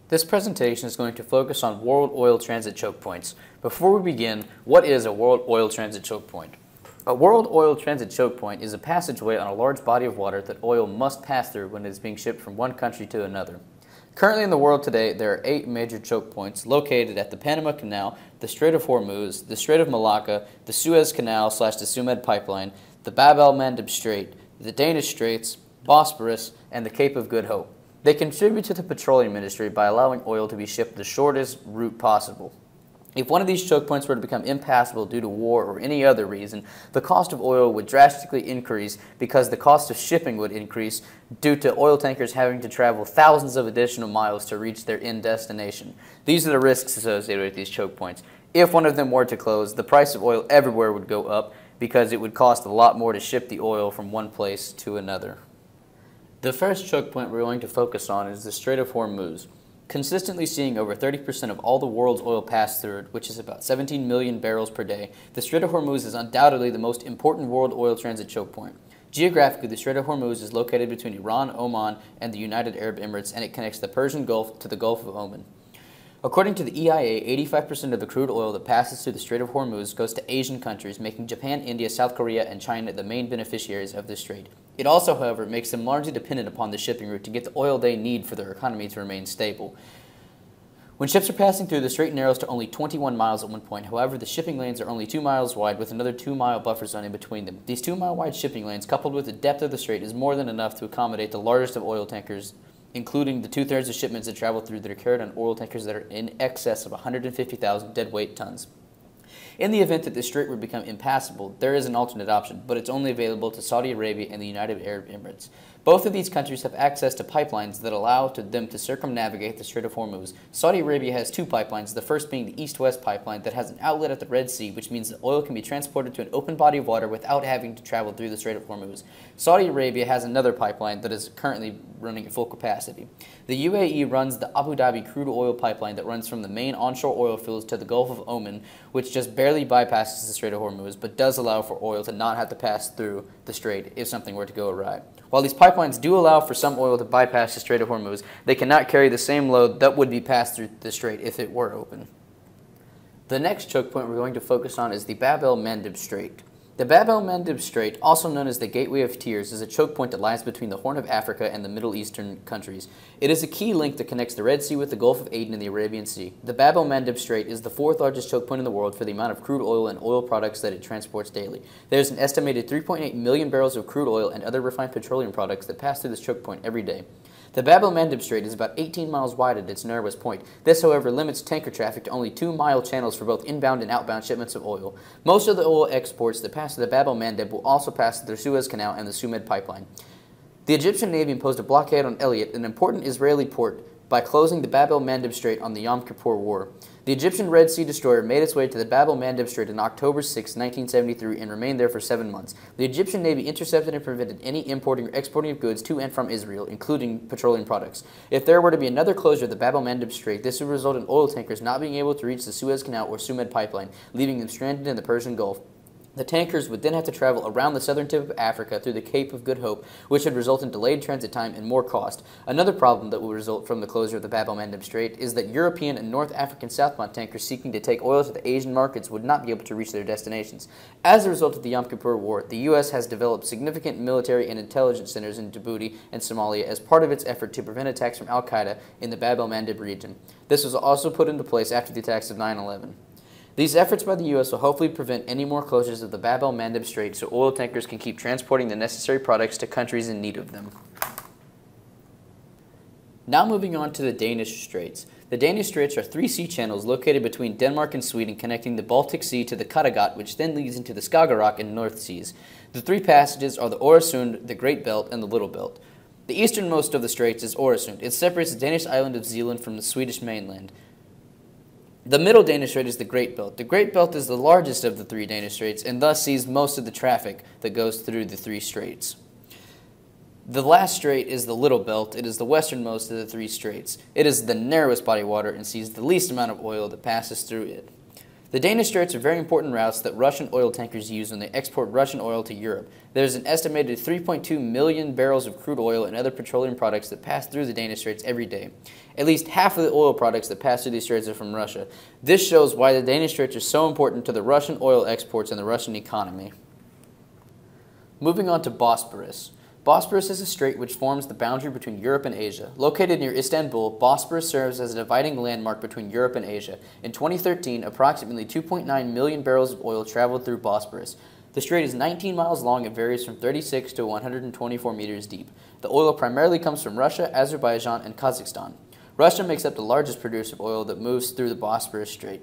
This presentation is going to focus on world oil transit choke points. Before we begin, what is a world oil transit choke point? A world oil transit choke point is a passageway on a large body of water that oil must pass through when it is being shipped from one country to another. Currently in the world today, there are 8 major choke points located at the Panama Canal, the Strait of Hormuz, the Strait of Malacca, the Suez Canal/the Sumed Pipeline, the Bab el-Mandeb Strait, the Danish Straits, Bosporus, and the Cape of Good Hope. They contribute to the petroleum industry by allowing oil to be shipped the shortest route possible. If one of these choke points were to become impassable due to war or any other reason, the cost of oil would drastically increase because the cost of shipping would increase due to oil tankers having to travel thousands of additional miles to reach their end destination. These are the risks associated with these choke points. If one of them were to close, the price of oil everywhere would go up because it would cost a lot more to ship the oil from one place to another. The first choke point we're going to focus on is the Strait of Hormuz. Consistently seeing over 30% of all the world's oil pass through it, which is about 17 million barrels per day, the Strait of Hormuz is undoubtedly the most important world oil transit choke point. Geographically, the Strait of Hormuz is located between Iran, Oman, and the United Arab Emirates, and it connects the Persian Gulf to the Gulf of Oman. According to the EIA, 85% of the crude oil that passes through the Strait of Hormuz goes to Asian countries, making Japan, India, South Korea, and China the main beneficiaries of this strait. It also, however, makes them largely dependent upon the shipping route to get the oil they need for their economy to remain stable. When ships are passing through, the strait narrows to only 21 miles at one point. However, the shipping lanes are only 2 miles wide with another 2-mile buffer zone in between them. These 2-mile wide shipping lanes, coupled with the depth of the strait, is more than enough to accommodate the largest of oil tankers, including the 2/3 of shipments that travel through that are carried on oil tankers that are in excess of 150,000 deadweight tons. In the event that this strait would become impassable, there is an alternate option, but it's only available to Saudi Arabia and the United Arab Emirates. Both of these countries have access to pipelines that allow them to circumnavigate the Strait of Hormuz. Saudi Arabia has 2 pipelines, the first being the East-West pipeline that has an outlet at the Red Sea, which means that oil can be transported to an open body of water without having to travel through the Strait of Hormuz. Saudi Arabia has another pipeline that is currently running at full capacity. The UAE runs the Abu Dhabi crude oil pipeline that runs from the main onshore oil fields to the Gulf of Oman, which just barely bypasses the Strait of Hormuz, but does allow for oil to not have to pass through the strait if something were to go awry. While these pipelines do allow for some oil to bypass the Strait of Hormuz, they cannot carry the same load that would be passed through the strait if it were open. The next choke point we're going to focus on is the Bab el-Mandeb Strait. The Bab el-Mandeb Strait, also known as the Gateway of Tears, is a choke point that lies between the Horn of Africa and the Middle Eastern countries. It is a key link that connects the Red Sea with the Gulf of Aden and the Arabian Sea. The Bab el-Mandeb Strait is the 4th largest choke point in the world for the amount of crude oil and oil products that it transports daily. There is an estimated 3.8 million barrels of crude oil and other refined petroleum products that pass through this choke point every day. The Bab el-Mandeb Strait is about 18 miles wide at its narrowest point. This, however, limits tanker traffic to only 2-mile channels for both inbound and outbound shipments of oil. Most of the oil exports that pass through the Bab el-Mandeb will also pass through the Suez Canal and the Sumed Pipeline. The Egyptian Navy imposed a blockade on Elliot, an important Israeli port, by closing the Bab el-Mandeb Strait on the Yom Kippur War. The Egyptian Red Sea destroyer made its way to the Bab el-Mandeb Strait on October 6, 1973 and remained there for 7 months. The Egyptian Navy intercepted and prevented any importing or exporting of goods to and from Israel, including petroleum products. If there were to be another closure of the Bab el-Mandeb Strait, this would result in oil tankers not being able to reach the Suez Canal or Sumed Pipeline, leaving them stranded in the Persian Gulf. The tankers would then have to travel around the southern tip of Africa through the Cape of Good Hope, which would result in delayed transit time and more cost. Another problem that will result from the closure of the Bab el-Mandeb Strait is that European and North African southbound tankers seeking to take oil to the Asian markets would not be able to reach their destinations. As a result of the Yom Kippur War, the U.S. has developed significant military and intelligence centers in Djibouti and Somalia as part of its effort to prevent attacks from al-Qaeda in the Bab el-Mandeb region. This was also put into place after the attacks of 9/11. These efforts by the U.S. will hopefully prevent any more closures of the Bab el-Mandeb Strait so oil tankers can keep transporting the necessary products to countries in need of them. Now moving on to the Danish Straits. The Danish Straits are 3 sea channels located between Denmark and Sweden connecting the Baltic Sea to the Kattegat, which then leads into the Skagerrak and North Seas. The 3 passages are the Øresund, the Great Belt, and the Little Belt. The easternmost of the straits is Øresund. It separates the Danish island of Zealand from the Swedish mainland. The middle Danish Strait is the Great Belt. The Great Belt is the largest of the 3 Danish straits and thus sees most of the traffic that goes through the 3 straits. The last strait is the Little Belt. It is the westernmost of the 3 straits. It is the narrowest body of water and sees the least amount of oil that passes through it. The Danish Straits are very important routes that Russian oil tankers use when they export Russian oil to Europe. There's an estimated 3.2 million barrels of crude oil and other petroleum products that pass through the Danish Straits every day. At least half of the oil products that pass through these straits are from Russia. This shows why the Danish Straits are so important to the Russian oil exports and the Russian economy. Moving on to Bosporus. Bosporus is a strait which forms the boundary between Europe and Asia. Located near Istanbul, Bosporus serves as a dividing landmark between Europe and Asia. In 2013, approximately 2.9 million barrels of oil traveled through Bosporus. The strait is 19 miles long and varies from 36 to 124 meters deep. The oil primarily comes from Russia, Azerbaijan, and Kazakhstan. Russia makes up the largest producer of oil that moves through the Bosporus Strait.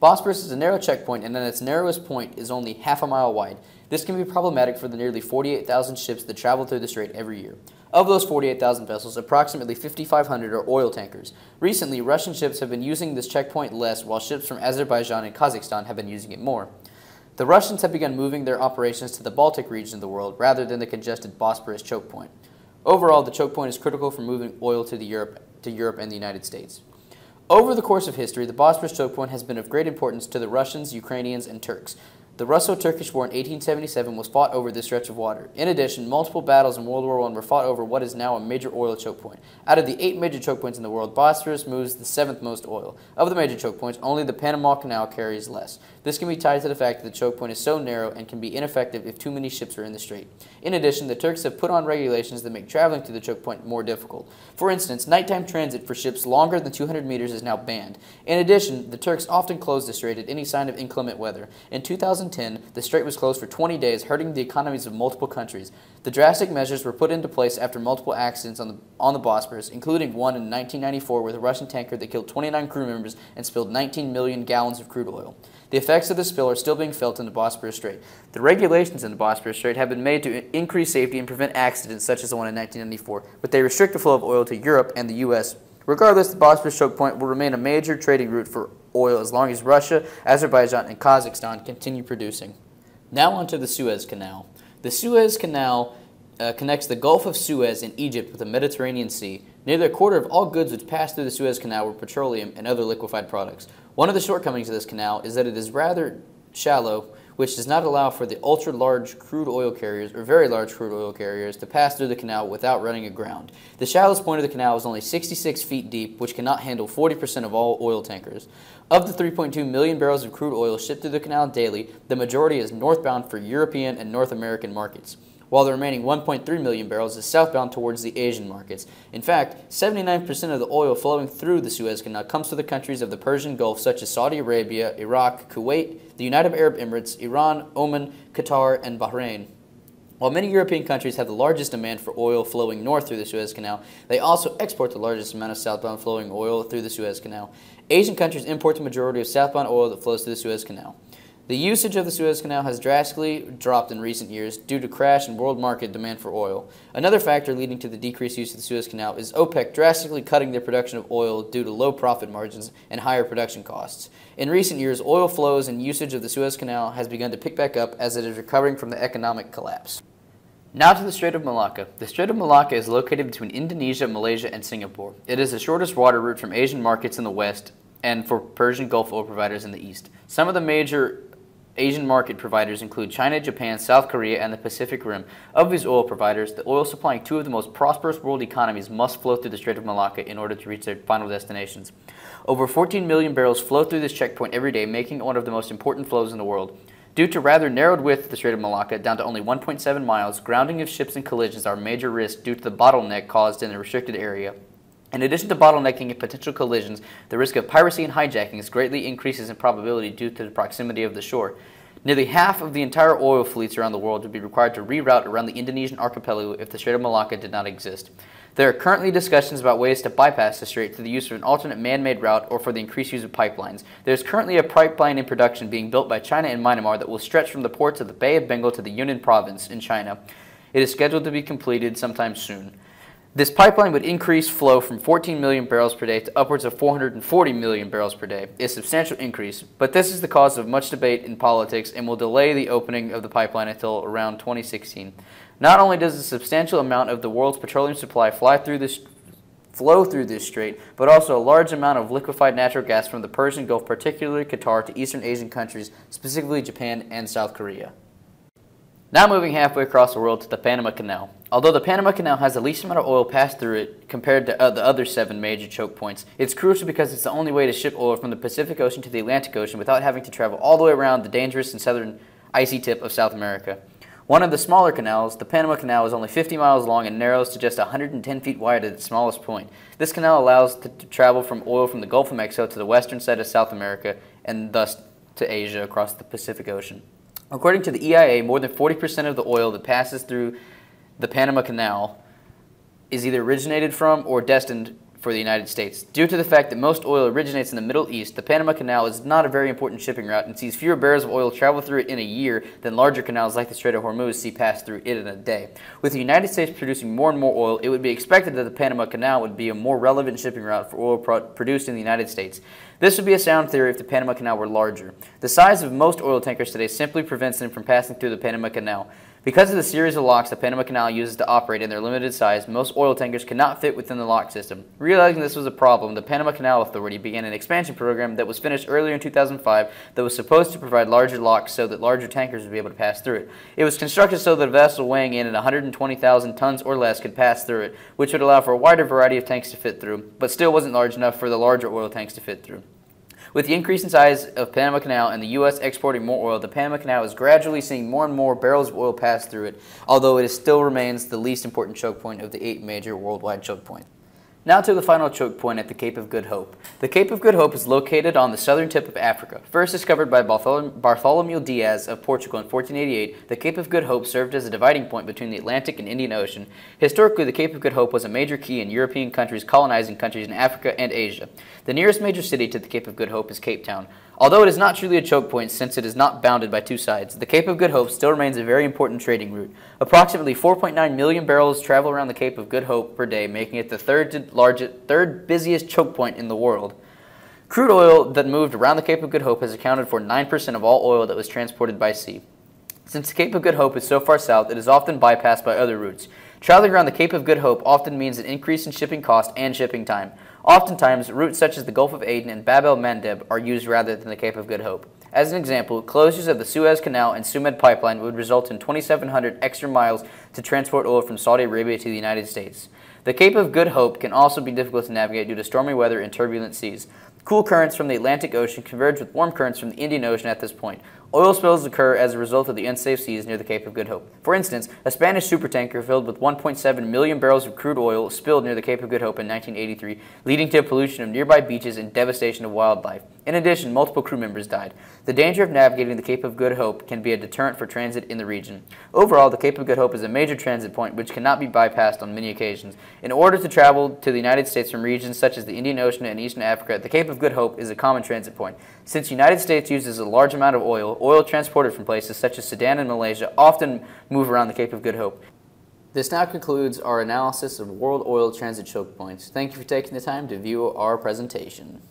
Bosporus is a narrow checkpoint, and at its narrowest point is only half a mile wide. This can be problematic for the nearly 48,000 ships that travel through the strait every year. Of those 48,000 vessels, approximately 5,500 are oil tankers. Recently, Russian ships have been using this checkpoint less, while ships from Azerbaijan and Kazakhstan have been using it more. The Russians have begun moving their operations to the Baltic region of the world rather than the congested Bosporus choke point. Overall, the choke point is critical for moving oil to Europe and the United States. Over the course of history, the Bosporus choke point has been of great importance to the Russians, Ukrainians, and Turks. The Russo-Turkish War in 1877 was fought over this stretch of water. In addition, multiple battles in World War I were fought over what is now a major oil choke point. Out of the 8 major choke points in the world, Bosporus moves the 7th most oil. Of the major choke points, only the Panama Canal carries less. This can be tied to the fact that the choke point is so narrow and can be ineffective if too many ships are in the strait. In addition, the Turks have put on regulations that make traveling through the choke point more difficult. For instance, nighttime transit for ships longer than 200 meters is now banned. In addition, the Turks often close the strait at any sign of inclement weather. In 2010, the strait was closed for 20 days, hurting the economies of multiple countries. The drastic measures were put into place after multiple accidents on the Bosporus, including one in 1994 with a Russian tanker that killed 29 crew members and spilled 19 million gallons of crude oil. The effects of the spill are still being felt in the Bosporus Strait. The regulations in the Bosporus Strait have been made to increase safety and prevent accidents such as the one in 1994, but they restrict the flow of oil to Europe and the U.S. Regardless, the Bosporus choke point will remain a major trading route for oil as long as Russia, Azerbaijan, and Kazakhstan continue producing. Now onto the Suez Canal. The Suez Canal connects the Gulf of Suez in Egypt with the Mediterranean Sea. Nearly a quarter of all goods which pass through the Suez Canal were petroleum and other liquefied products. One of the shortcomings of this canal is that it is rather shallow, which does not allow for the ultra-large crude oil carriers or very large crude oil carriers to pass through the canal without running aground. The shallowest point of the canal is only 66 feet deep, which cannot handle 40% of all oil tankers. Of the 3.2 million barrels of crude oil shipped through the canal daily, the majority is northbound for European and North American markets, while the remaining 1.3 million barrels is southbound towards the Asian markets. In fact, 79% of the oil flowing through the Suez Canal comes to the countries of the Persian Gulf, such as Saudi Arabia, Iraq, Kuwait, the United Arab Emirates, Iran, Oman, Qatar, and Bahrain. While many European countries have the largest demand for oil flowing north through the Suez Canal, they also export the largest amount of southbound flowing oil through the Suez Canal. Asian countries import the majority of southbound oil that flows through the Suez Canal. The usage of the Suez Canal has drastically dropped in recent years due to crash in world market demand for oil. Another factor leading to the decreased use of the Suez Canal is OPEC drastically cutting their production of oil due to low profit margins and higher production costs. In recent years, oil flows and usage of the Suez Canal has begun to pick back up as it is recovering from the economic collapse. Now to the Strait of Malacca. The Strait of Malacca is located between Indonesia, Malaysia, and Singapore. It is the shortest water route from Asian markets in the west and for Persian Gulf oil providers in the east. Some of the major Asian market providers include China, Japan, South Korea, and the Pacific Rim. Of these oil providers, the oil supplying two of the most prosperous world economies must flow through the Strait of Malacca in order to reach their final destinations. Over 14 million barrels flow through this checkpoint every day, making it one of the most important flows in the world. Due to rather narrowed width of the Strait of Malacca, down to only 1.7 miles, grounding of ships and collisions are a major risk due to the bottleneck caused in the restricted area. In addition to bottlenecking and potential collisions, the risk of piracy and hijacking greatly increases in probability due to the proximity of the shore. Nearly half of the entire oil fleets around the world would be required to reroute around the Indonesian archipelago if the Strait of Malacca did not exist. There are currently discussions about ways to bypass the strait through the use of an alternate man-made route or for the increased use of pipelines. There is currently a pipeline in production being built by China and Myanmar that will stretch from the ports of the Bay of Bengal to the Yunnan province in China. It is scheduled to be completed sometime soon. This pipeline would increase flow from 14 million barrels per day to upwards of 440 million barrels per day, a substantial increase, but this is the cause of much debate in politics and will delay the opening of the pipeline until around 2016. Not only does a substantial amount of the world's petroleum supply flow through this strait, but also a large amount of liquefied natural gas from the Persian Gulf, particularly Qatar, to Eastern Asian countries, specifically Japan and South Korea. Now moving halfway across the world to the Panama Canal. Although the Panama Canal has the least amount of oil passed through it compared to the other 7 major choke points, it's crucial because it's the only way to ship oil from the Pacific Ocean to the Atlantic Ocean without having to travel all the way around the dangerous and southern icy tip of South America. One of the smaller canals, the Panama Canal, is only 50 miles long and narrows to just 110 feet wide at its smallest point. This canal allows to travel from oil from the Gulf of Mexico to the western side of South America and thus to Asia across the Pacific Ocean. According to the EIA, more than 40% of the oil that passes through the Panama Canal is either originated from or destined for the United States. Due to the fact that most oil originates in the Middle East, the Panama Canal is not a very important shipping route and sees fewer barrels of oil travel through it in a year than larger canals like the Strait of Hormuz see pass through it in a day. With the United States producing more and more oil, it would be expected that the Panama Canal would be a more relevant shipping route for oil produced in the United States. This would be a sound theory if the Panama Canal were larger. The size of most oil tankers today simply prevents them from passing through the Panama Canal. Because of the series of locks the Panama Canal uses to operate and their limited size, most oil tankers cannot fit within the lock system. Realizing this was a problem, the Panama Canal Authority began an expansion program that was finished earlier in 2005 that was supposed to provide larger locks so that larger tankers would be able to pass through it. It was constructed so that a vessel weighing in at 120,000 tons or less could pass through it, which would allow for a wider variety of tanks to fit through, but still wasn't large enough for the larger oil tanks to fit through. With the increase in size of Panama Canal and the U.S. exporting more oil, the Panama Canal is gradually seeing more and more barrels of oil pass through it, although it still remains the least important choke point of the 8 major worldwide choke points. Now to the final choke point at the Cape of Good Hope. The Cape of Good Hope is located on the southern tip of Africa. First discovered by Bartholomew Diaz of Portugal in 1488, the Cape of Good Hope served as a dividing point between the Atlantic and Indian Ocean. Historically, the Cape of Good Hope was a major key in European countries colonizing countries in Africa and Asia. The nearest major city to the Cape of Good Hope is Cape Town. Although it is not truly a choke point since it is not bounded by two sides, the Cape of Good Hope still remains a very important trading route. Approximately 4.9 million barrels travel around the Cape of Good Hope per day, making it the third busiest choke point in the world. Crude oil that moved around the Cape of Good Hope has accounted for 9% of all oil that was transported by sea. Since the Cape of Good Hope is so far south, it is often bypassed by other routes. Traveling around the Cape of Good Hope often means an increase in shipping cost and shipping time. Oftentimes, routes such as the Gulf of Aden and Bab el-Mandeb are used rather than the Cape of Good Hope. As an example, closures of the Suez Canal and Sumed pipeline would result in 2,700 extra miles to transport oil from Saudi Arabia to the United States. The Cape of Good Hope can also be difficult to navigate due to stormy weather and turbulent seas. Cool currents from the Atlantic Ocean converge with warm currents from the Indian Ocean at this point. Oil spills occur as a result of the unsafe seas near the Cape of Good Hope. For instance, a Spanish supertanker filled with 1.7 million barrels of crude oil spilled near the Cape of Good Hope in 1983, leading to pollution of nearby beaches and devastation of wildlife. In addition, multiple crew members died. The danger of navigating the Cape of Good Hope can be a deterrent for transit in the region. Overall, the Cape of Good Hope is a major transit point which cannot be bypassed on many occasions. In order to travel to the United States from regions such as the Indian Ocean and Eastern Africa, the Cape of Good Hope is a common transit point. Since the United States uses a large amount of oil transported from places such as Sudan and Malaysia often move around the Cape of Good Hope. This now concludes our analysis of world oil transit choke points. Thank you for taking the time to view our presentation.